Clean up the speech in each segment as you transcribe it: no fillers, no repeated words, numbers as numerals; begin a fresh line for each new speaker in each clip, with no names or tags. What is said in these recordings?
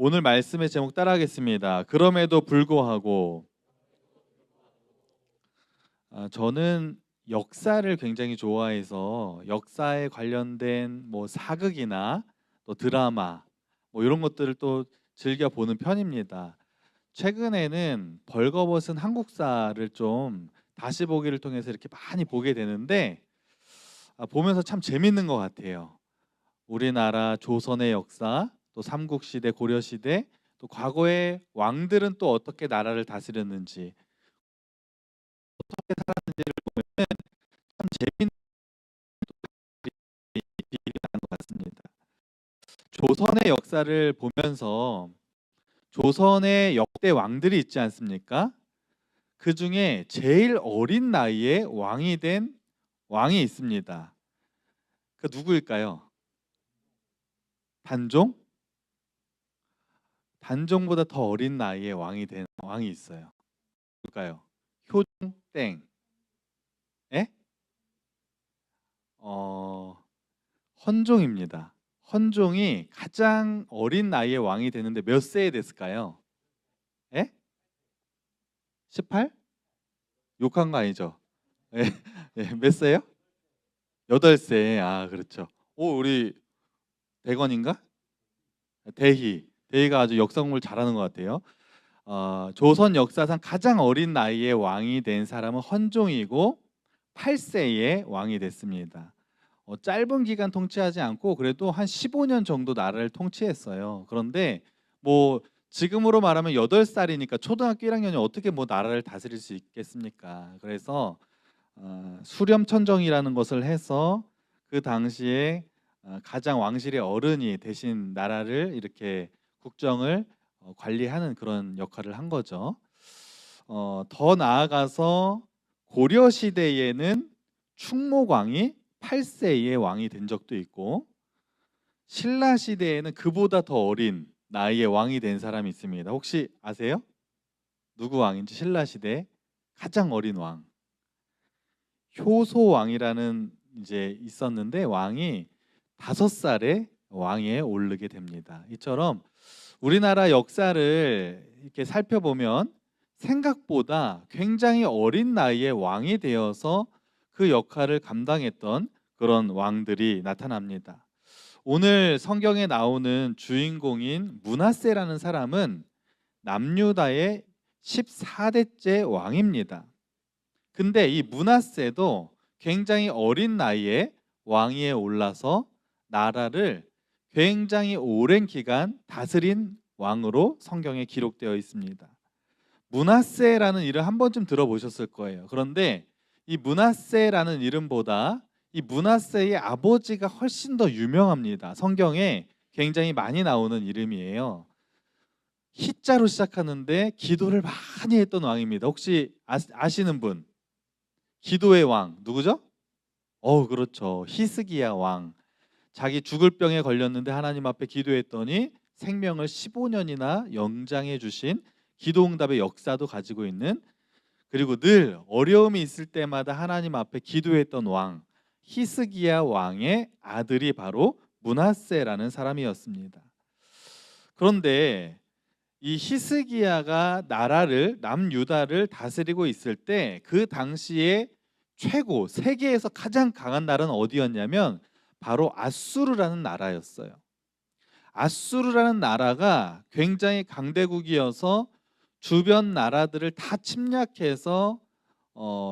오늘 말씀의 제목 따라하겠습니다. 그럼에도 불구하고. 저는 역사를 굉장히 좋아해서 역사에 관련된 사극이나 또 드라마 이런 것들을 또 즐겨 보는 편입니다. 최근에는 벌거벗은 한국사를 좀 다시 보기를 통해서 이렇게 많이 보게 되는데 보면서 참 재밌는 것 같아요. 우리나라 조선의 역사, 또 삼국시대, 고려시대, 또 과거의 왕들은 또 어떻게 나라를 다스렸는지 참 재밌는 얘기가 나는 것 같습니다. 조선의 역사를 보면서 조선의 역대 왕들이 있지 않습니까? 그 중에 제일 어린 나이에 왕이 된 왕이 있습니다. 그 누구일까요? 단종? 단종보다 더 어린 나이에 왕이 된 왕이 있어요. 누굴까요? 효종 땡. 에? 헌종입니다. 헌종이 가장 어린 나이에 왕이 되는데 몇 세에 됐을까요? 에? 18? 욕한 거 아니죠? 예, 예, 몇 세요? 8세. 아, 그렇죠. 우리 대건인가? 대희가 아주 역사 공부를 잘하는 것 같아요. 조선 역사상 가장 어린 나이에 왕이 된 사람은 헌종이고 8세에 왕이 됐습니다. 짧은 기간 통치하지 않고 그래도 한 15년 정도 나라를 통치했어요. 그런데 지금으로 말하면 8살이니까 초등학교 1학년이 어떻게 나라를 다스릴 수 있겠습니까? 그래서 수렴천정이라는 것을 해서 그 당시에 가장 왕실의 어른이 대신 나라를 이렇게 국정을 관리하는 그런 역할을 한 거죠. 더 나아가서 고려 시대에는 충무광이 8세의 왕이 된 적도 있고 신라 시대에는 그보다 더 어린 나이에 왕이 된 사람이 있습니다. 혹시 아세요? 누구 왕인지? 신라 시대 가장 어린 왕 효소 왕이라는 이제 있었는데 왕이 5살에 왕에 오르게 됩니다. 이처럼 우리나라 역사를 이렇게 살펴보면 생각보다 굉장히 어린 나이에 왕이 되어서 그 역할을 감당했던 그런 왕들이 나타납니다. 오늘 성경에 나오는 주인공인 므낫세라는 사람은 남유다의 14대째 왕입니다. 근데 이 므낫세도 굉장히 어린 나이에 왕위에 올라서 나라를 굉장히 오랜 기간 다스린 왕으로 성경에 기록되어 있습니다. 므낫세라는 이름 한 번쯤 들어보셨을 거예요. 그런데 이 므낫세라는 이름보다 이 므낫세의 아버지가 훨씬 더 유명합니다. 성경에 굉장히 많이 나오는 이름이에요. 히자로 시작하는데 기도를 많이 했던 왕입니다. 혹시 아시는 분? 기도의 왕 누구죠? 그렇죠. 히스기야 왕. 자기 죽을 병에 걸렸는데 하나님 앞에 기도했더니 생명을 15년이나 연장해 주신 기도응답의 역사도 가지고 있는, 그리고 늘 어려움이 있을 때마다 하나님 앞에 기도했던 왕 히스기야 왕의 아들이 바로 므낫세라는 사람이었습니다. 그런데 이 히스기야가 나라를 남유다를 다스리고 있을 때 그 당시에 최고 세계에서 가장 강한 나라는 어디였냐면 바로 아수르라는 나라였어요. 아수르라는 나라가 굉장히 강대국이어서 주변 나라들을 다 침략해서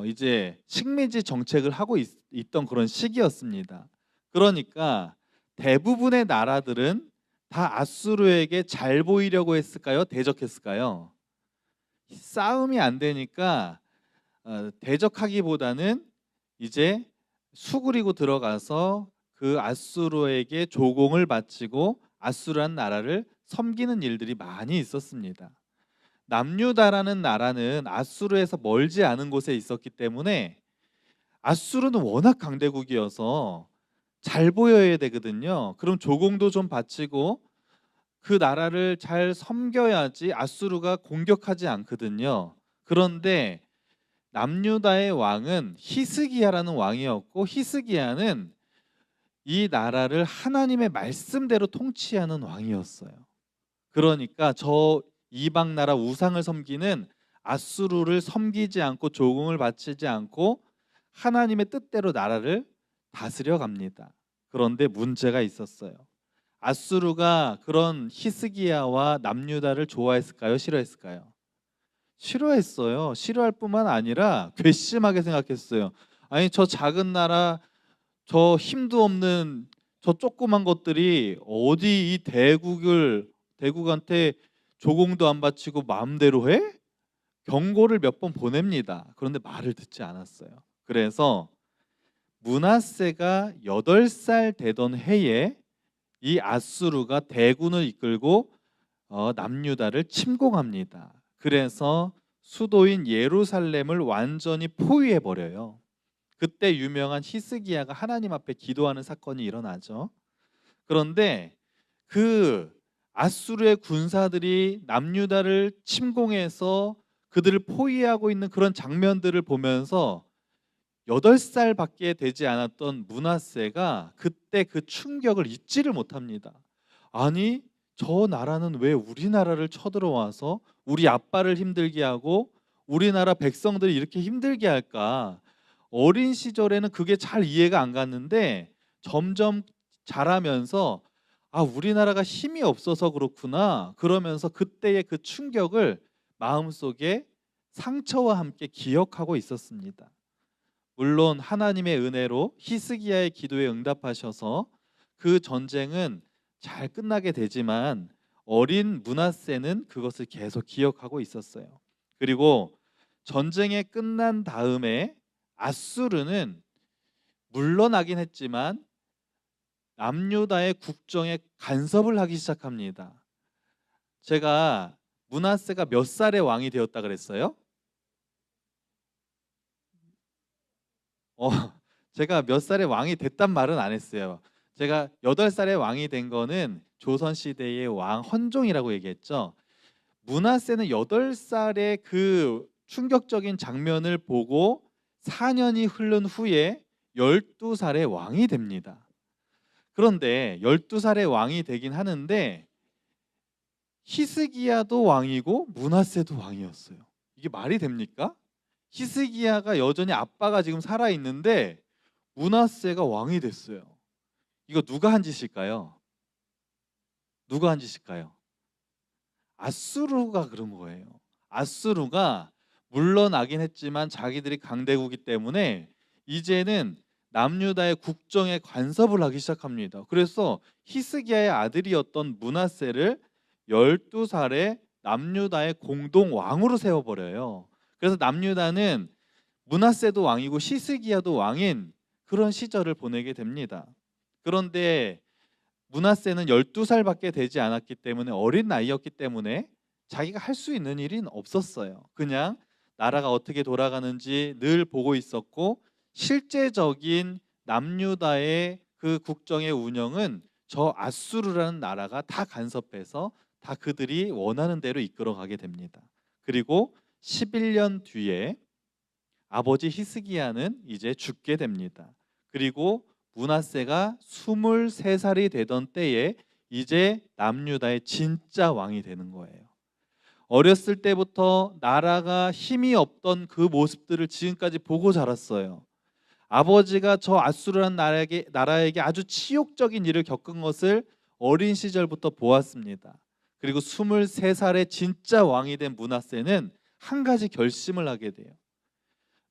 이제 식민지 정책을 하고 있던 그런 시기였습니다. 그러니까 대부분의 나라들은 다 아수르에게 잘 보이려고 했을까요? 대적했을까요? 싸움이 안 되니까 대적하기보다는 이제 수그리고 들어가서 그 아수르에게 조공을 바치고 아수르한 나라를 섬기는 일들이 많이 있었습니다. 남유다라는 나라는 아수르에서 멀지 않은 곳에 있었기 때문에 아수르는 워낙 강대국이어서 잘 보여야 되거든요. 그럼 조공도 좀 바치고 그 나라를 잘 섬겨야지 아수르가 공격하지 않거든요. 그런데 남유다의 왕은 히스기야라는 왕이었고 히스기야는 이 나라를 하나님의 말씀대로 통치하는 왕이었어요. 그러니까 저 이방 나라 우상을 섬기는 아수르를 섬기지 않고 조공을 바치지 않고 하나님의 뜻대로 나라를 다스려 갑니다. 그런데 문제가 있었어요. 아수르가 그런 히스기야와 남유다를 좋아했을까요? 싫어했을까요? 싫어했어요. 싫어할 뿐만 아니라 괘씸하게 생각했어요. 아니 저 작은 나라, 저 힘도 없는 저 조그만 것들이 어디 이 대국한테 조공도 안 바치고 마음대로 해? 경고를 몇 번 보냅니다. 그런데 말을 듣지 않았어요. 그래서 므낫세가 8살 되던 해에 이 아수르가 대군을 이끌고 남유다를 침공합니다. 그래서 수도인 예루살렘을 완전히 포위해 버려요. 그때 유명한 히스기야가 하나님 앞에 기도하는 사건이 일어나죠. 그런데 그 아수르의 군사들이 남유다를 침공해서 그들을 포위하고 있는 그런 장면들을 보면서 8살밖에 되지 않았던 므낫세가 그때 그 충격을 잊지를 못합니다. 아니 저 나라는 왜 우리나라를 쳐들어와서 우리 아빠를 힘들게 하고 우리나라 백성들이 이렇게 힘들게 할까? 어린 시절에는 그게 잘 이해가 안 갔는데 점점 자라면서 아 우리나라가 힘이 없어서 그렇구나 그러면서 그때의 그 충격을 마음속에 상처와 함께 기억하고 있었습니다. 물론 하나님의 은혜로 히스기야의 기도에 응답하셔서 그 전쟁은 잘 끝나게 되지만 어린 므낫세는 그것을 계속 기억하고 있었어요. 그리고 전쟁이 끝난 다음에 아수르는 물러나긴 했지만 남유다의 국정에 간섭을 하기 시작합니다. 제가 므낫세가 몇 살에 왕이 되었다 그랬어요? 어, 제가 몇 살에 왕이 됐단 말은 안 했어요. 제가 8살에 왕이 된 거는 조선 시대의 왕 헌종이라고 얘기했죠. 므낫세는 8살의 그 충격적인 장면을 보고 4년이 흐른 후에 12살에 왕이 됩니다. 그런데 12살에 왕이 되긴 하는데 히스기야도 왕이고 므낫세도 왕이었어요. 이게 말이 됩니까? 히스기야가 여전히 아빠가 지금 살아 있는데 므낫세가 왕이 됐어요. 이거 누가 한 짓일까요? 누가 한 짓일까요? 아수르가 그런 거예요. 아수르가 물러나긴 했지만 자기들이 강대국이기 때문에 이제는 남유다의 국정에 간섭을 하기 시작합니다. 그래서 히스기야의 아들이었던 므낫세를 12살에 남유다의 공동 왕으로 세워버려요. 그래서 남유다는 므낫세도 왕이고 히스기야도 왕인 그런 시절을 보내게 됩니다. 그런데 므낫세는 12살밖에 되지 않았기 때문에 어린 나이였기 때문에 자기가 할 수 있는 일은 없었어요. 그냥 나라가 어떻게 돌아가는지 늘 보고 있었고 실제적인 남유다의 그 국정의 운영은 저 아수르라는 나라가 다 간섭해서 다 그들이 원하는 대로 이끌어가게 됩니다. 그리고 11년 뒤에 아버지 히스기야는 이제 죽게 됩니다. 그리고 므낫세가 23살이 되던 때에 이제 남유다의 진짜 왕이 되는 거예요. 어렸을 때부터 나라가 힘이 없던 그 모습들을 지금까지 보고 자랐어요. 아버지가 저 아수르란 나라에게 아주 치욕적인 일을 겪은 것을 어린 시절부터 보았습니다. 그리고 23살에 진짜 왕이 된 므낫세는 한 가지 결심을 하게 돼요.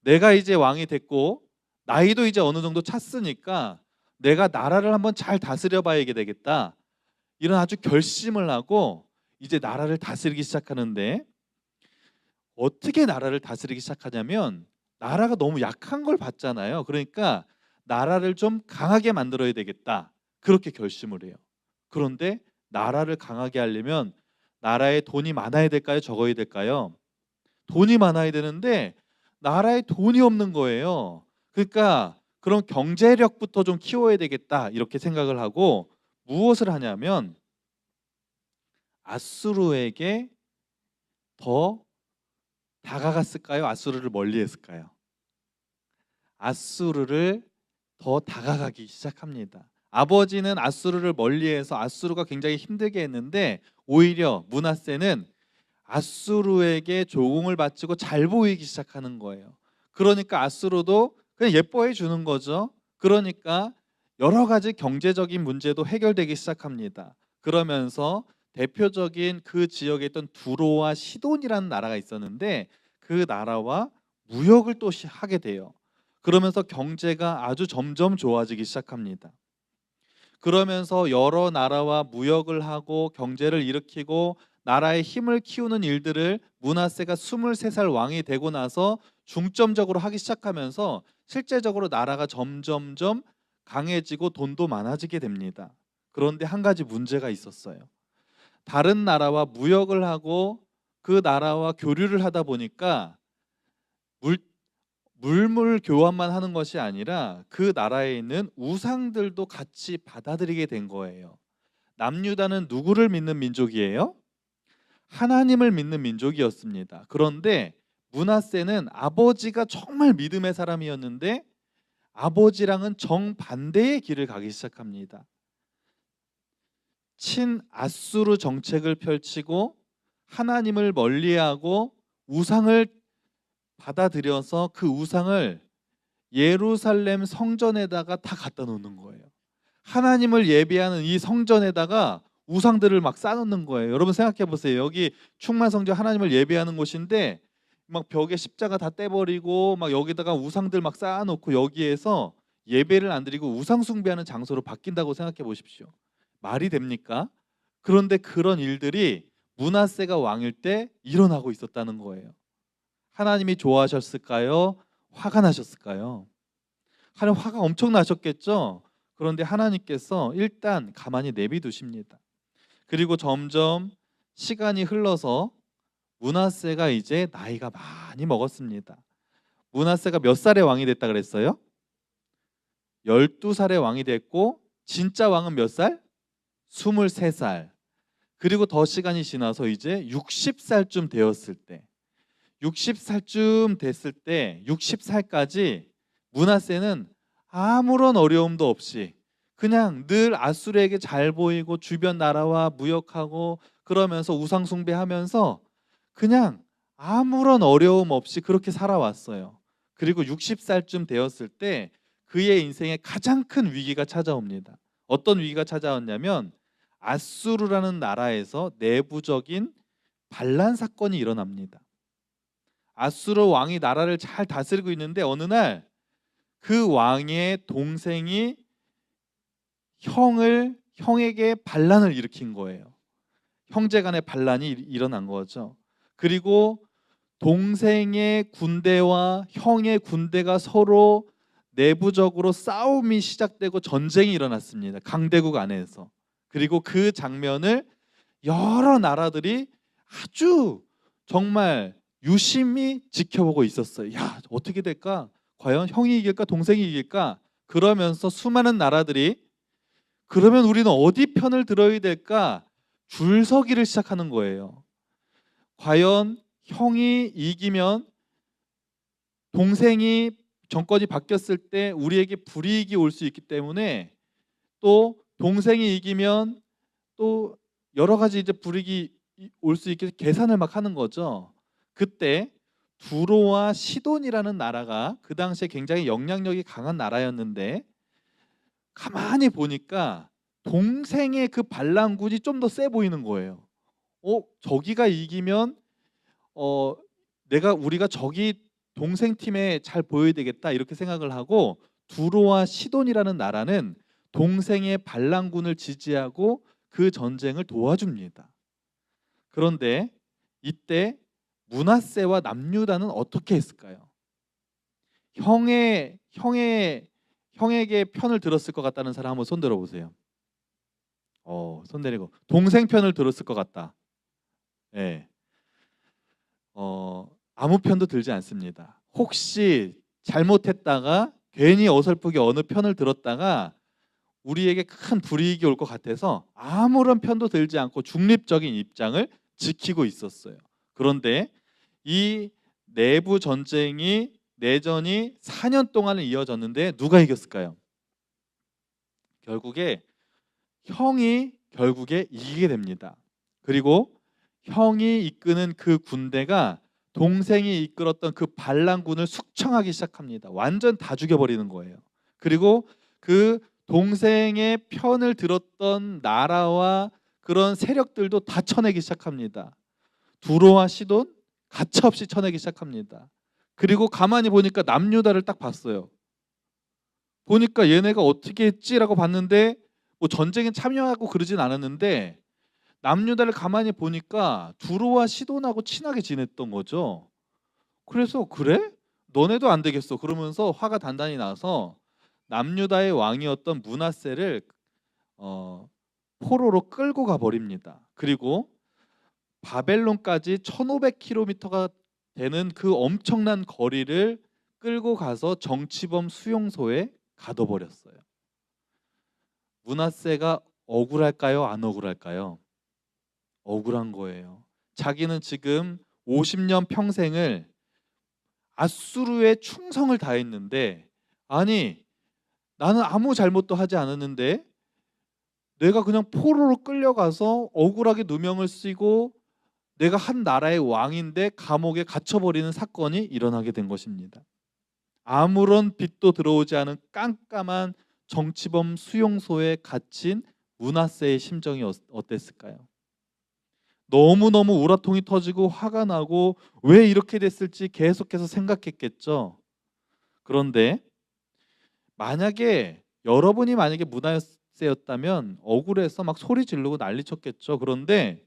내가 이제 왕이 됐고 나이도 이제 어느 정도 찼으니까 내가 나라를 한번 잘 다스려 봐야 되겠다. 이런 아주 결심을 하고 이제 나라를 다스리기 시작하는데 어떻게 나라를 다스리기 시작하냐면 나라가 너무 약한 걸 봤잖아요. 그러니까 나라를 좀 강하게 만들어야 되겠다. 그렇게 결심을 해요. 그런데 나라를 강하게 하려면 나라에 돈이 많아야 될까요? 적어야 될까요? 돈이 많아야 되는데 나라에 돈이 없는 거예요. 그러니까 그럼 경제력부터 좀 키워야 되겠다 이렇게 생각을 하고 무엇을 하냐면 아수르에게 더 다가갔을까요? 아수르를 멀리했을까요? 아수르를 더 다가가기 시작합니다. 아버지는 아수르를 멀리해서 아수르가 굉장히 힘들게 했는데 오히려 므낫세는 아수르에게 조공을 바치고 잘 보이기 시작하는 거예요. 그러니까 아수르도 그냥 예뻐해 주는 거죠. 그러니까 여러 가지 경제적인 문제도 해결되기 시작합니다. 그러면서 대표적인 그 지역에 있던 두로와 시돈이라는 나라가 있었는데 그 나라와 무역을 또 하게 돼요. 그러면서 경제가 아주 점점 좋아지기 시작합니다. 그러면서 여러 나라와 무역을 하고 경제를 일으키고 나라의 힘을 키우는 일들을 므낫세가 23살 왕이 되고 나서 중점적으로 하기 시작하면서 실제적으로 나라가 점점점 강해지고 돈도 많아지게 됩니다. 그런데 한 가지 문제가 있었어요. 다른 나라와 무역을 하고 그 나라와 교류를 하다 보니까 물 물물 교환만 하는 것이 아니라 그 나라에 있는 우상들도 같이 받아들이게 된 거예요. 남유다는 누구를 믿는 민족이에요? 하나님을 믿는 민족이었습니다. 그런데 므낫세는 아버지가 정말 믿음의 사람이었는데 아버지랑은 정반대의 길을 가기 시작합니다. 친아수르 정책을 펼치고 하나님을 멀리하고 우상을 받아들여서 그 우상을 예루살렘 성전에다가 다 갖다 놓는 거예요. 하나님을 예배하는 이 성전에다가 우상들을 막 쌓아놓는 거예요. 여러분 생각해 보세요. 여기 충만성전 하나님을 예배하는 곳인데 막 벽에 십자가 다 떼버리고 막 여기다가 우상들 막 쌓아놓고 여기에서 예배를 안 드리고 우상 숭배하는 장소로 바뀐다고 생각해 보십시오. 말이 됩니까? 그런데 그런 일들이 므낫세가 왕일 때 일어나고 있었다는 거예요. 하나님이 좋아하셨을까요? 화가 나셨을까요? 하나님 화가 엄청 나셨겠죠? 그런데 하나님께서 일단 가만히 내비두십니다. 그리고 점점 시간이 흘러서 므낫세가 이제 나이가 많이 먹었습니다. 므낫세가 몇 살의 왕이 됐다 그랬어요? 12살의 왕이 됐고 진짜 왕은 몇 살? 23살. 그리고 더 시간이 지나서 이제 60살쯤 되었을 때 60살쯤 됐을 때 60살까지 므낫세는 아무런 어려움도 없이 그냥 늘 아수르에게 잘 보이고 주변 나라와 무역하고 그러면서 우상 숭배하면서 그냥 아무런 어려움 없이 그렇게 살아왔어요. 그리고 60살쯤 되었을 때 그의 인생에 가장 큰 위기가 찾아옵니다. 어떤 위기가 찾아왔냐면 아수르라는 나라에서 내부적인 반란 사건이 일어납니다. 아수르 왕이 나라를 잘 다스리고 있는데 어느 날 그 왕의 동생이 형에게 반란을 일으킨 거예요. 형제간의 반란이 일어난 거죠. 그리고 동생의 군대와 형의 군대가 서로 내부적으로 싸움이 시작되고 전쟁이 일어났습니다. 강대국 안에서. 그리고 그 장면을 여러 나라들이 아주 정말 유심히 지켜보고 있었어요. 야, 어떻게 될까? 과연 형이 이길까? 동생이 이길까? 그러면서 수많은 나라들이 그러면 우리는 어디 편을 들어야 될까? 줄서기를 시작하는 거예요. 과연 형이 이기면 동생이 정권이 바뀌었을 때 우리에게 불이익이 올 수 있기 때문에 또 동생이 이기면 또 여러 가지 이제 불이익이 올 수 있게 계산을 막 하는 거죠. 그때 두로와 시돈이라는 나라가 그 당시에 굉장히 영향력이 강한 나라였는데 가만히 보니까 동생의 그 반란군이 좀 더 세 보이는 거예요. 저기가 이기면 우리가 저기 동생 팀에 잘 보여야 되겠다 이렇게 생각을 하고 두로와 시돈이라는 나라는 동생의 반란군을 지지하고 그 전쟁을 도와줍니다. 그런데 이때 므낫세와 남유다는 어떻게 했을까요? 형에게 편을 들었을 것 같다는 사람 한번 손 들어보세요. 손 내리고 동생 편을 들었을 것 같다. 네. 아무 편도 들지 않습니다. 혹시 잘못했다가 괜히 어설프게 어느 편을 들었다가 우리에게 큰 불이익이 올 것 같아서 아무런 편도 들지 않고 중립적인 입장을 지키고 있었어요. 그런데 이 내부 내전이 4년 동안을 이어졌는데 누가 이겼을까요? 결국에 형이 결국에 이기게 됩니다. 그리고 형이 이끄는 그 군대가 동생이 이끌었던 그 반란군을 숙청하기 시작합니다. 완전 다 죽여버리는 거예요. 그리고 그 동생의 편을 들었던 나라와 그런 세력들도 다 쳐내기 시작합니다. 두로와 시돈 가차없이 쳐내기 시작합니다. 그리고 가만히 보니까 남유다를 딱 봤어요. 보니까 얘네가 어떻게 했지라고 봤는데 뭐 전쟁에 참여하고 그러진 않았는데 남유다를 가만히 보니까 두로와 시돈하고 친하게 지냈던 거죠. 그래서 그래? 너네도 안 되겠어. 그러면서 화가 단단히 나서 남유다의 왕이었던 므낫세를 포로로 끌고 가 버립니다. 그리고 바벨론까지 1500km가 되는 그 엄청난 거리를 끌고 가서 정치범 수용소에 가둬버렸어요. 므낫세가 억울할까요? 안 억울할까요? 억울한 거예요. 자기는 지금 50년 평생을 아수르에 충성을 다했는데, 아니 나는 아무 잘못도 하지 않았는데 내가 그냥 포로로 끌려가서 억울하게 누명을 쓰고 내가 한 나라의 왕인데 감옥에 갇혀버리는 사건이 일어나게 된 것입니다. 아무런 빛도 들어오지 않은 깜깜한 정치범 수용소에 갇힌 므낫세의 심정이 어땠을까요? 너무너무 우라통이 터지고 화가 나고 왜 이렇게 됐을지 계속해서 생각했겠죠. 그런데 여러분이 만약에 므낫세였다면 억울해서 막 소리 지르고 난리쳤겠죠. 그런데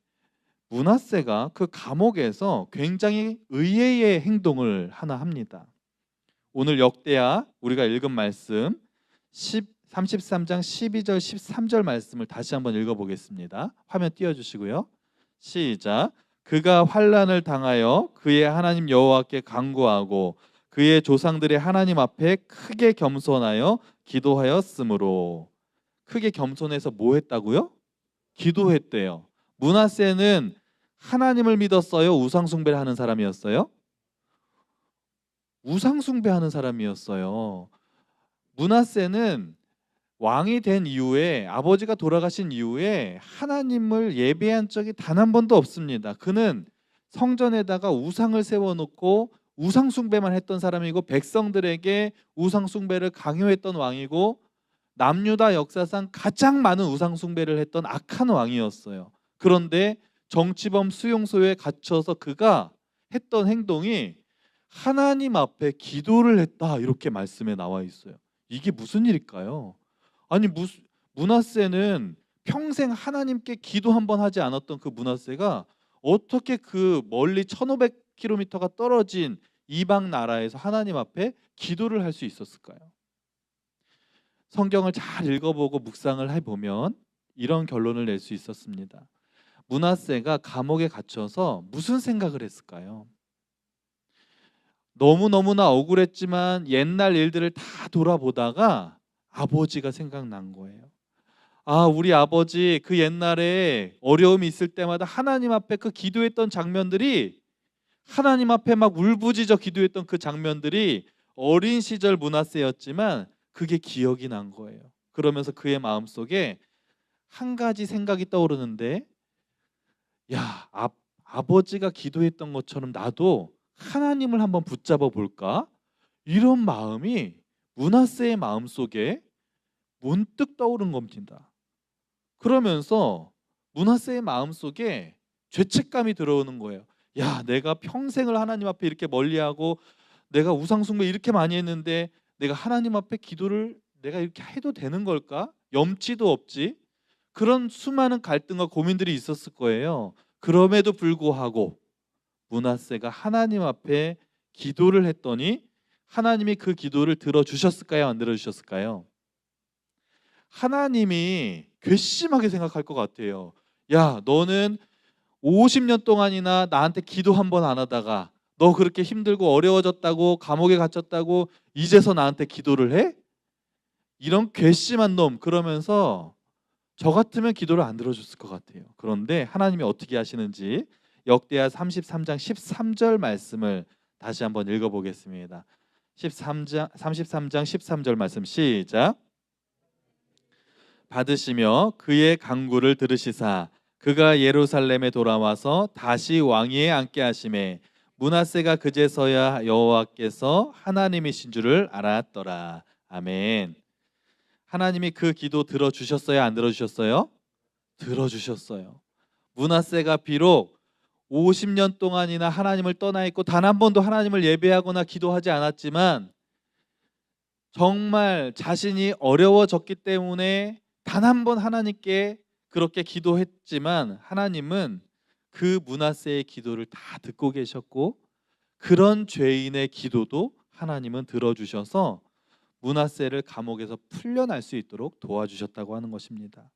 므낫세가 그 감옥에서 굉장히 의외의 행동을 하나 합니다. 오늘 역대하 우리가 읽은 말씀 33장 12절 13절 말씀을 다시 한번 읽어보겠습니다. 화면 띄워주시고요. 시작. 그가 환난을 당하여 그의 하나님 여호와께 간구하고 그의 조상들의 하나님 앞에 크게 겸손하여 기도하였으므로. 크게 겸손해서 뭐 했다고요? 기도했대요. 므낫세는 하나님을 믿었어요? 우상 숭배를 하는 사람이었어요? 우상 숭배하는 사람이었어요. 므낫세는 왕이 된 이후에, 아버지가 돌아가신 이후에 하나님을 예배한 적이 단 한 번도 없습니다. 그는 성전에다가 우상을 세워놓고 우상 숭배만 했던 사람이고 백성들에게 우상 숭배를 강요했던 왕이고 남유다 역사상 가장 많은 우상 숭배를 했던 악한 왕이었어요. 그런데 정치범 수용소에 갇혀서 그가 했던 행동이 하나님 앞에 기도를 했다, 이렇게 말씀에 나와 있어요. 이게 무슨 일일까요? 아니 므낫세는 평생 하나님께 기도 한 번 하지 않았던 그 므낫세가 어떻게 그 멀리 1500km가 떨어진 이방 나라에서 하나님 앞에 기도를 할 수 있었을까요? 성경을 잘 읽어보고 묵상을 해보면 이런 결론을 낼 수 있었습니다. 므낫세가 감옥에 갇혀서 무슨 생각을 했을까요? 너무너무나 억울했지만 옛날 일들을 다 돌아보다가 아버지가 생각난 거예요. 아, 우리 아버지 그 옛날에 어려움이 있을 때마다 하나님 앞에 그 기도했던 장면들이, 하나님 앞에 막 울부짖어 기도했던 그 장면들이 어린 시절 므낫세였지만 그게 기억이 난 거예요. 그러면서 그의 마음속에 한 가지 생각이 떠오르는데, 야, 아버지가 기도했던 것처럼 나도 하나님을 한번 붙잡아 볼까? 이런 마음이 므낫세의 마음속에 문득 떠오른 겁니다. 그러면서 므낫세의 마음속에 죄책감이 들어오는 거예요. 야, 내가 평생을 하나님 앞에 이렇게 멀리하고 내가 우상 숭배 이렇게 많이 했는데 내가 하나님 앞에 기도를 내가 이렇게 해도 되는 걸까? 염치도 없지. 그런 수많은 갈등과 고민들이 있었을 거예요. 그럼에도 불구하고 므낫세가 하나님 앞에 기도를 했더니 하나님이 그 기도를 들어주셨을까요? 안 들어주셨을까요? 하나님이 괘씸하게 생각할 것 같아요. 야, 너는 50년 동안이나 나한테 기도 한 번 안 하다가 너 그렇게 힘들고 어려워졌다고 감옥에 갇혔다고 이제서 나한테 기도를 해? 이런 괘씸한 놈. 그러면서 저 같으면 기도를 안 들어줬을 것 같아요. 그런데 하나님이 어떻게 하시는지 역대하 33장 13절 말씀을 다시 한번 읽어보겠습니다. 33장 13절 말씀 시작. 받으시며 그의 간구를 들으시사 그가 예루살렘에 돌아와서 다시 왕위에 앉게 하심에 므낫세가 그제서야 여호와께서 하나님이신 줄을 알았더라. 아멘. 하나님이 그 기도 들어주셨어요? 안 들어주셨어요? 들어주셨어요. 므낫세가 비록 50년 동안이나 하나님을 떠나 있고 단 한 번도 하나님을 예배하거나 기도하지 않았지만 정말 자신이 어려워졌기 때문에 단 한 번 하나님께 그렇게 기도했지만 하나님은 그 므낫세의 기도를 다 듣고 계셨고 그런 죄인의 기도도 하나님은 들어주셔서 므낫세를 감옥에서 풀려날 수 있도록 도와주셨다고 하는 것입니다.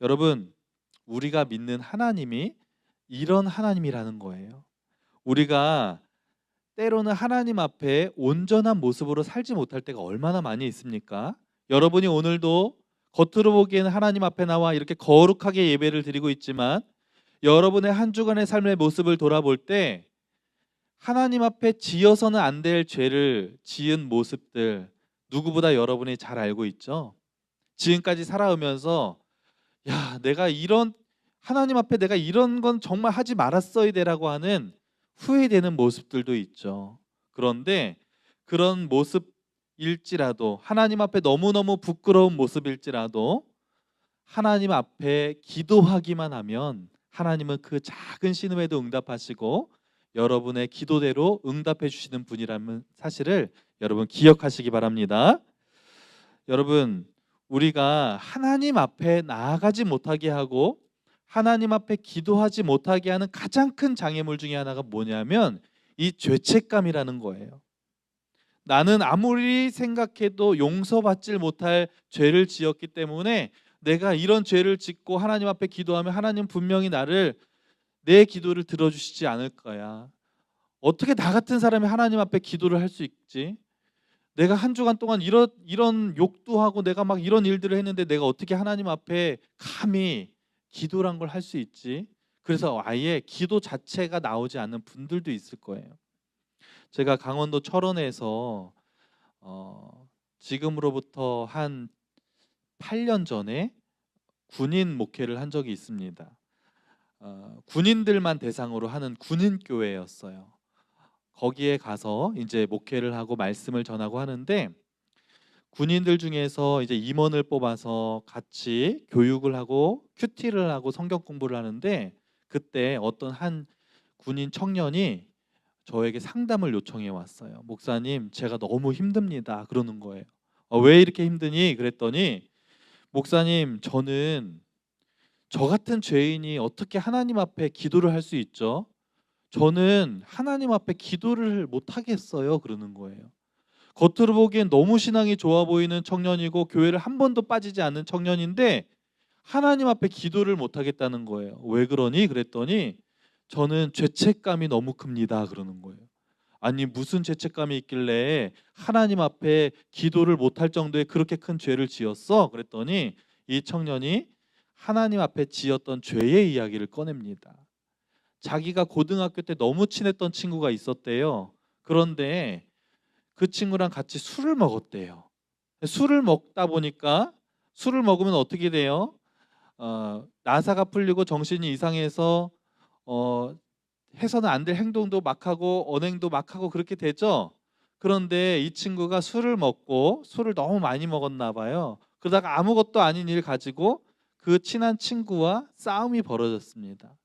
여러분, 우리가 믿는 하나님이 이런 하나님이라는 거예요. 우리가 때로는 하나님 앞에 온전한 모습으로 살지 못할 때가 얼마나 많이 있습니까? 여러분이 오늘도 겉으로 보기에는 하나님 앞에 나와 이렇게 거룩하게 예배를 드리고 있지만 여러분의 한 주간의 삶의 모습을 돌아볼 때 하나님 앞에 지어서는 안 될 죄를 지은 모습들 누구보다 여러분이 잘 알고 있죠. 지금까지 살아오면서 야, 내가 이런 하나님 앞에 내가 이런 건 정말 하지 말았어야 되라고 하는 후회되는 모습들도 있죠. 그런데 그런 모습일지라도 하나님 앞에 너무너무 부끄러운 모습일지라도 하나님 앞에 기도하기만 하면 하나님은 그 작은 신음에도 응답하시고 여러분의 기도대로 응답해 주시는 분이라는 사실을 여러분 기억하시기 바랍니다. 여러분, 우리가 하나님 앞에 나아가지 못하게 하고 하나님 앞에 기도하지 못하게 하는 가장 큰 장애물 중에 하나가 뭐냐면 이 죄책감이라는 거예요. 나는 아무리 생각해도 용서받질 못할 죄를 지었기 때문에 내가 이런 죄를 짓고 하나님 앞에 기도하면 하나님 분명히 내 기도를 들어주시지 않을 거야. 어떻게 나 같은 사람이 하나님 앞에 기도를 할 수 있지? 내가 한 주간 동안 이런 욕도 하고 내가 막 이런 일들을 했는데 내가 어떻게 하나님 앞에 감히 기도란 걸 할 수 있지? 그래서 아예 기도 자체가 나오지 않는 분들도 있을 거예요. 제가 강원도 철원에서 지금으로부터 한 8년 전에 군인 목회를 한 적이 있습니다. 군인들만 대상으로 하는 군인교회였어요. 거기에 가서 이제 목회를 하고 말씀을 전하고 하는데 군인들 중에서 이제 임원을 뽑아서 같이 교육을 하고 큐티를 하고 성경 공부를 하는데 그때 어떤 한 군인 청년이 저에게 상담을 요청해 왔어요. 목사님, 제가 너무 힘듭니다. 그러는 거예요. 왜 이렇게 힘드니? 그랬더니 목사님, 저는 저 같은 죄인이 어떻게 하나님 앞에 기도를 할 수 있죠? 저는 하나님 앞에 기도를 못 하겠어요. 그러는 거예요. 겉으로 보기엔 너무 신앙이 좋아 보이는 청년이고 교회를 한 번도 빠지지 않는 청년인데 하나님 앞에 기도를 못 하겠다는 거예요. 왜 그러니? 그랬더니 저는 죄책감이 너무 큽니다. 그러는 거예요. 아니, 무슨 죄책감이 있길래 하나님 앞에 기도를 못 할 정도의 그렇게 큰 죄를 지었어? 그랬더니 이 청년이 하나님 앞에 지었던 죄의 이야기를 꺼냅니다. 자기가 고등학교 때 너무 친했던 친구가 있었대요. 그런데 그 친구랑 같이 술을 먹었대요. 술을 먹다 보니까 술을 먹으면 어떻게 돼요? 나사가 풀리고 정신이 이상해서 해서는 안 될 행동도 막 하고 언행도 막 하고 그렇게 되죠. 그런데 이 친구가 술을 먹고 술을 너무 많이 먹었나 봐요. 그러다가 아무것도 아닌 일 가지고 그 친한 친구와 싸움이 벌어졌습니다.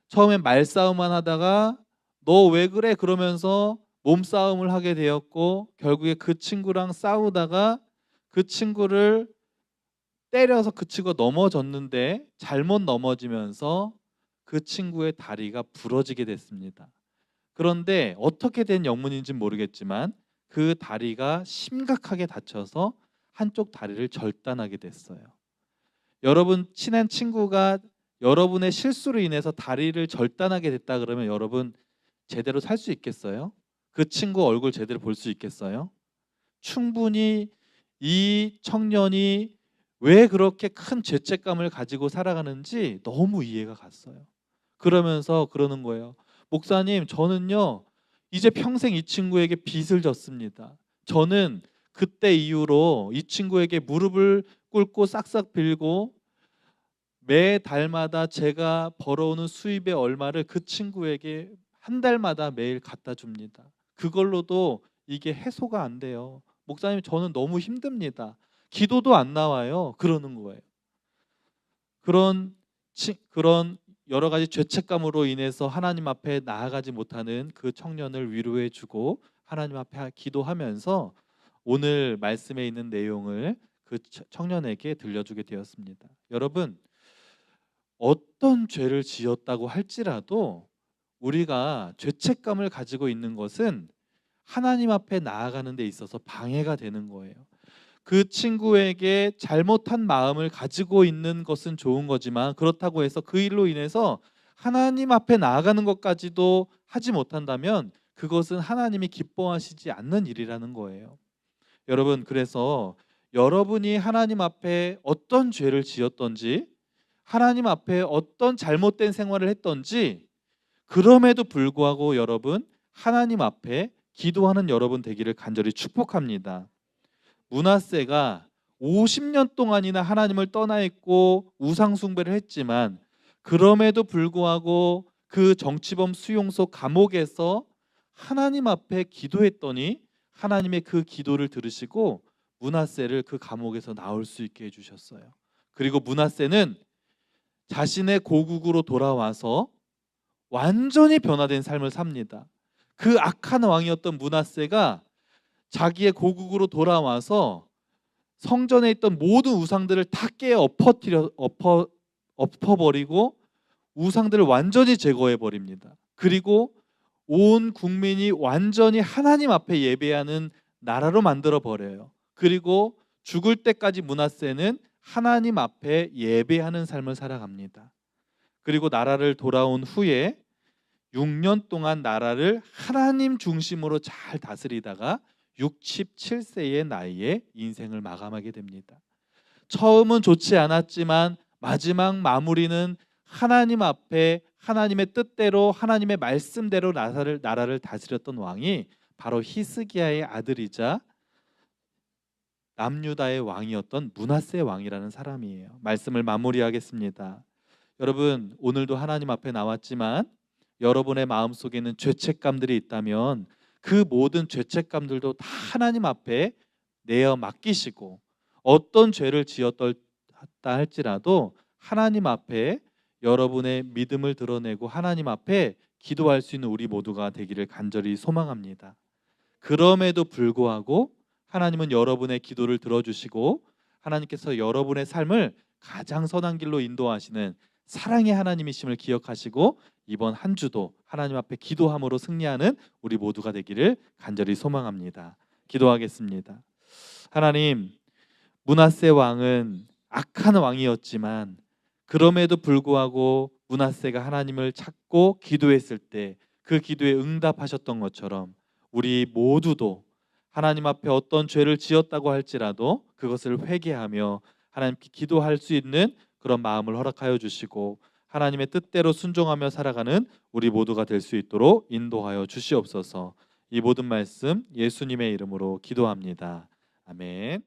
처음엔 말싸움만 하다가 너 왜 그래? 그러면서 몸싸움을 하게 되었고 결국에 그 친구랑 싸우다가 그 친구를 때려서 그 친구가 넘어졌는데 잘못 넘어지면서 그 친구의 다리가 부러지게 됐습니다. 그런데 어떻게 된 영문인지는 모르겠지만 그 다리가 심각하게 다쳐서 한쪽 다리를 절단하게 됐어요. 여러분 친한 친구가 여러분의 실수로 인해서 다리를 절단하게 됐다 그러면 여러분 제대로 살 수 있겠어요? 그 친구 얼굴 제대로 볼 수 있겠어요? 충분히 이 청년이 왜 그렇게 큰 죄책감을 가지고 살아가는지 너무 이해가 갔어요. 그러면서 그러는 거예요. 목사님, 저는요 이제 평생 이 친구에게 빚을 졌습니다. 저는 그때 이후로 이 친구에게 무릎을 꿇고 싹싹 빌고 매 달마다 제가 벌어오는 수입의 얼마를 그 친구에게 한 달마다 매일 갖다 줍니다. 그걸로도 이게 해소가 안 돼요. 목사님, 저는 너무 힘듭니다. 기도도 안 나와요. 그러는 거예요. 그런 여러 가지 죄책감으로 인해서 하나님 앞에 나아가지 못하는 그 청년을 위로해 주고 하나님 앞에 기도하면서 오늘 말씀에 있는 내용을 그 청년에게 들려주게 되었습니다. 여러분, 어떤 죄를 지었다고 할지라도 우리가 죄책감을 가지고 있는 것은 하나님 앞에 나아가는 데 있어서 방해가 되는 거예요. 그 친구에게 잘못한 마음을 가지고 있는 것은 좋은 거지만 그렇다고 해서 그 일로 인해서 하나님 앞에 나아가는 것까지도 하지 못한다면 그것은 하나님이 기뻐하시지 않는 일이라는 거예요. 여러분, 그래서 여러분이 하나님 앞에 어떤 죄를 지었던지, 하나님 앞에 어떤 잘못된 생활을 했던지, 그럼에도 불구하고 여러분 하나님 앞에 기도하는 여러분 되기를 간절히 축복합니다. 므낫세가 50년 동안이나 하나님을 떠나 있고 우상 숭배를 했지만 그럼에도 불구하고 그 정치범 수용소 감옥에서 하나님 앞에 기도했더니 하나님의 그 기도를 들으시고 므낫세를 그 감옥에서 나올 수 있게 해주셨어요. 그리고 므낫세는 자신의 고국으로 돌아와서 완전히 변화된 삶을 삽니다. 그 악한 왕이었던 므낫세가 자기의 고국으로 돌아와서 성전에 있던 모든 우상들을 다 엎어버리고 우상들을 완전히 제거해 버립니다. 그리고 온 국민이 완전히 하나님 앞에 예배하는 나라로 만들어 버려요. 그리고 죽을 때까지 므낫세는 하나님 앞에 예배하는 삶을 살아갑니다. 그리고 나라를 돌아온 후에 6년 동안 나라를 하나님 중심으로 잘 다스리다가 67세의 나이에 인생을 마감하게 됩니다. 처음은 좋지 않았지만 마지막 마무리는 하나님 앞에 하나님의 뜻대로 하나님의 말씀대로 나라를 다스렸던 왕이 바로 히스기야의 아들이자 남유다의 왕이었던 므낫세 왕이라는 사람이에요. 말씀을 마무리하겠습니다. 여러분, 오늘도 하나님 앞에 나왔지만 여러분의 마음속에는 죄책감들이 있다면 그 모든 죄책감들도 다 하나님 앞에 내어 맡기시고 어떤 죄를 지었다 할지라도 하나님 앞에 여러분의 믿음을 드러내고 하나님 앞에 기도할 수 있는 우리 모두가 되기를 간절히 소망합니다. 그럼에도 불구하고 하나님은 여러분의 기도를 들어주시고 하나님께서 여러분의 삶을 가장 선한 길로 인도하시는 사랑의 하나님이심을 기억하시고 이번 한 주도 하나님 앞에 기도함으로 승리하는 우리 모두가 되기를 간절히 소망합니다. 기도하겠습니다. 하나님, 므낫세 왕은 악한 왕이었지만 그럼에도 불구하고 므낫세가 하나님을 찾고 기도했을 때 그 기도에 응답하셨던 것처럼 우리 모두도 하나님 앞에 어떤 죄를 지었다고 할지라도 그것을 회개하며 하나님께 기도할 수 있는 그런 마음을 허락하여 주시고 하나님의 뜻대로 순종하며 살아가는 우리 모두가 될 수 있도록 인도하여 주시옵소서. 이 모든 말씀 예수님의 이름으로 기도합니다. 아멘.